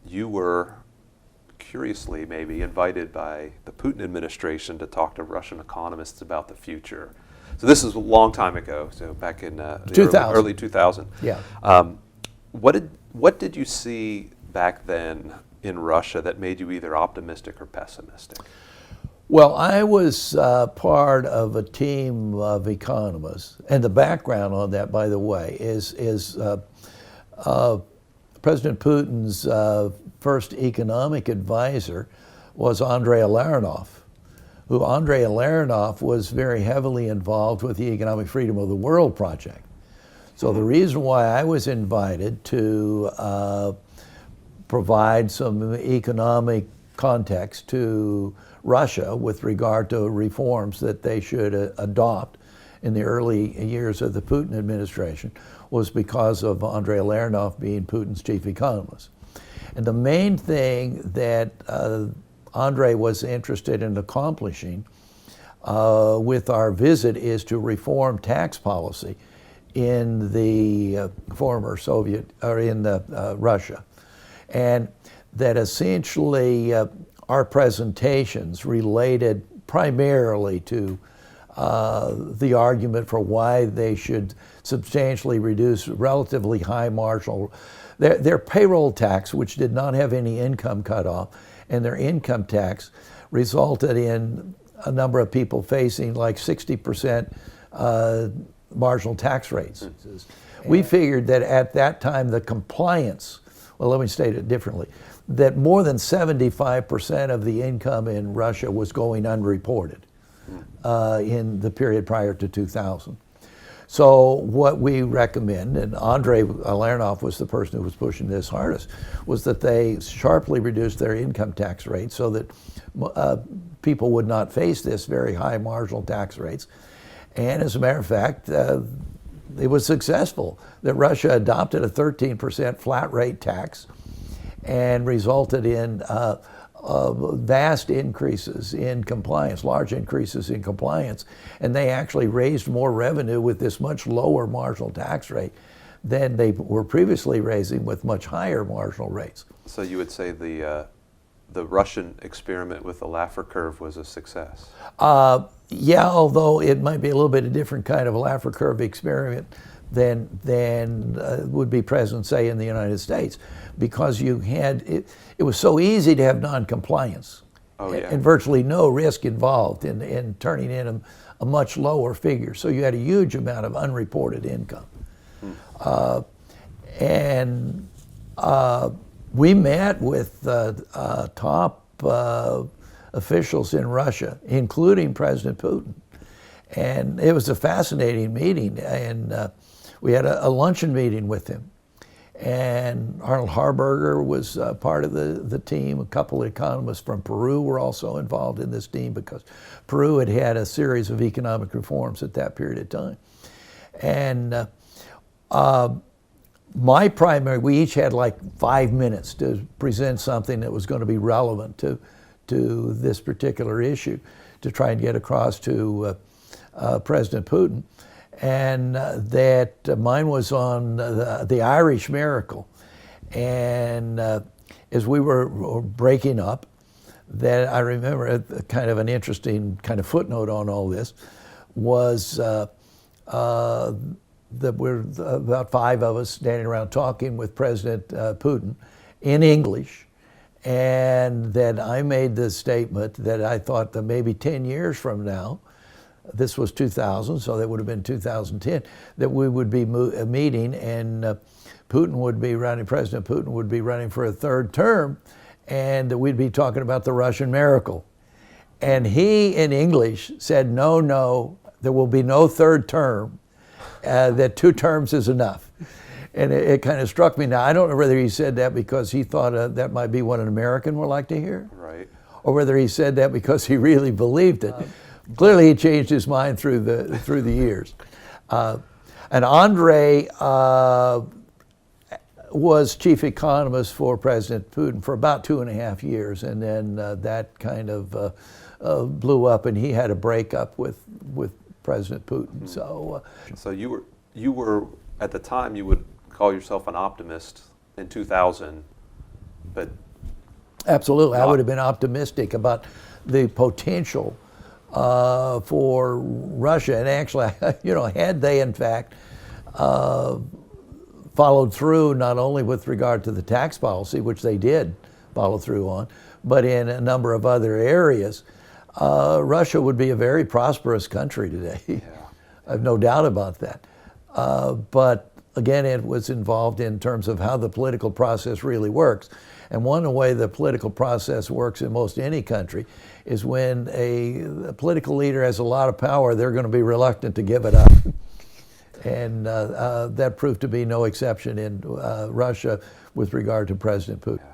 you were, curiously maybe, invited by the Putin administration to talk to Russian economists about the future. So this is a long time ago, so back in the 2000. early 2000. Yeah. What did you see back then in Russia that made you either optimistic or pessimistic? Well, I was part of a team of economists, and the background on that, by the way, is President Putin's first economic advisor was Andrei Aharonov, who Andrei Aharonov was very heavily involved with the Economic Freedom of the World project. So the reason why I was invited to provide some economic context to Russia with regard to reforms that they should adopt in the early years of the Putin administration was because of Andrei Aharonov being Putin's chief economist. And the main thing that Andrei was interested in accomplishing with our visit is to reform tax policy in the former Soviet, or in Russia. And that essentially our presentations related primarily to the argument for why they should substantially reduce relatively high marginal, their payroll tax, which did not have any income cutoff, and their income tax resulted in a number of people facing like 60% marginal tax rates. We figured that at that time the compliance, well, let me state it differently, that more than 75% of the income in Russia was going unreported in the period prior to 2000. So what we recommend, and Andrei Aharonov was the person who was pushing this hardest, was that they sharply reduce their income tax rate so that people would not face this very high marginal tax rates. And as a matter of fact, it was successful. That Russia adopted a 13% flat rate tax and resulted in vast increases in compliance, large increases in compliance, and they actually raised more revenue with this much lower marginal tax rate than they were previously raising with much higher marginal rates. So you would say the Russian experiment with the Laffer curve was a success? Yeah, although it might be a little bit a different kind of a Laffer curve experiment than would be present, say, in the United States, because you had it was so easy to have non-compliance, and virtually no risk involved in turning in a much lower figure. So you had a huge amount of unreported income, and we met with top officials in Russia, including President Putin, and it was a fascinating meeting. And we had a luncheon meeting with him, and Arnold Harburger was part of the team. A couple of economists from Peru were also involved in this team because Peru had had a series of economic reforms at that period of time. And we each had like 5 minutes to present something that was going to be relevant to this particular issue to try and get across to President Putin. And that mine was on the Irish miracle. And as we were breaking up, that I remember kind of an interesting kind of footnote on all this was that we're about 5 of us standing around talking with President Putin in English, and that I made the statement that I thought that maybe 10 years from now, this was 2000, so that would have been 2010, that we would be meeting, and Putin would be running, President Putin would be running for a third term, and that we'd be talking about the Russian miracle. And he, in English, said, no, there will be no third term, that 2 terms is enough. And it kind of struck me. Now, I don't know whether he said that because he thought that might be what an American would like to hear, right, or whether he said that because he really believed it. Clearly, he changed his mind through the years. And Andrei was chief economist for President Putin for about 2.5 years, and then that kind of blew up, and he had a breakup with President Putin. Mm-hmm. So you were at the time you would call yourself an optimist in 2000. but Absolutely. I Not- would have been optimistic about the potential for Russia. And actually, had they in fact followed through not only with regard to the tax policy, which they did follow through on, but in a number of other areas, Russia would be a very prosperous country today. yeah. I have no doubt about that. But again, it was involved in terms of how the political process really works. And one way the political process works in most any country is when a political leader has a lot of power, they're going to be reluctant to give it up. And that proved to be no exception in Russia with regard to President Putin.